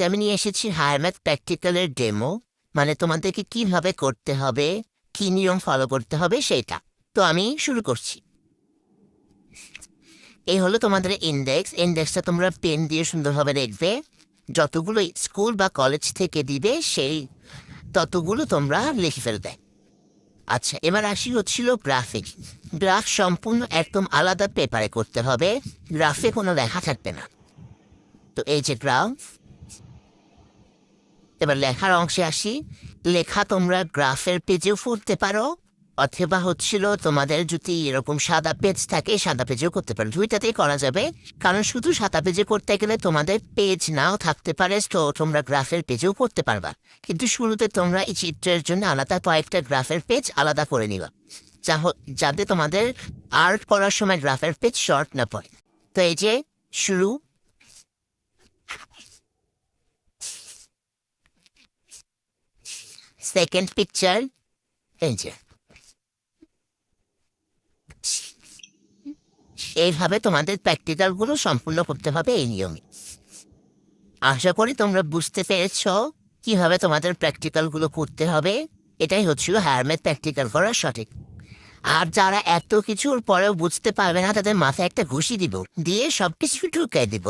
আমি নিয়ে এসেছি হায়ার ম্যাথ প্র্যাকটিক্যালের ডেমো, মানে তোমাদেরকে কিভাবে করতে হবে, কি নিয়ম ফলো করতে হবে সেটা। তো আমি শুরু করছি। এই হলো তোমাদের ইন্ডেক্সটা তোমরা পেন দিয়ে সুন্দরভাবে লিখবে। যতগুলো স্কুল বা কলেজ থেকে দিবে সেই ততগুলো তোমরা লিখে ফেলবে। আচ্ছা, এবার আসি হচ্ছিল গ্রাফিক। গ্রাফ সম্পূর্ণ একদম আলাদা পেপারে করতে হবে, গ্রাফে কোনো লেখা থাকবে না। তো এই যে গ্রাফ, এবার লেখার অংশে আসি। লেখা তোমরা গ্রাফের পেজেও পড়তে পারো, অথবা হচ্ছিল তোমাদের যদি এরকম সাদা পেজ থাকে সাদা পেজেও করতে পারো, দুইটাতেই করা যাবে। কারণ শুধু সাদা পেজে করতে গেলে তোমাদের পেজ নাও থাকতে পারে, তো তোমরা গ্রাফের পেজেও করতে পারবা। কিন্তু শুরুতে তোমরা এই চিত্রের জন্য আলাদা কয়েকটা গ্রাফের পেজ আলাদা করে নিবা, যাতে তোমাদের আর্ট করার সময় গ্রাফের পেজ শর্ট না পড়ে। তো এই যে শুরু। সেকেন্ড পিকচার, এই যে এইভাবে তোমাদের প্র্যাকটিক্যালগুলো সম্পূর্ণ করতে হবে এই নিয়মে। আশা করি তোমরা বুঝতে পেরেছ কিভাবে তোমাদের প্র্যাকটিক্যালগুলো করতে হবে। এটাই হচ্ছিল হায়ার ম্যাথ প্র্যাকটিক্যাল করার সঠিক। আর যারা এত কিছুর পরেও বুঝতে পারবে না তাদের মাথায় একটা ঘুষি দিব, দিয়ে সবকিছু ঢুকাই দিব।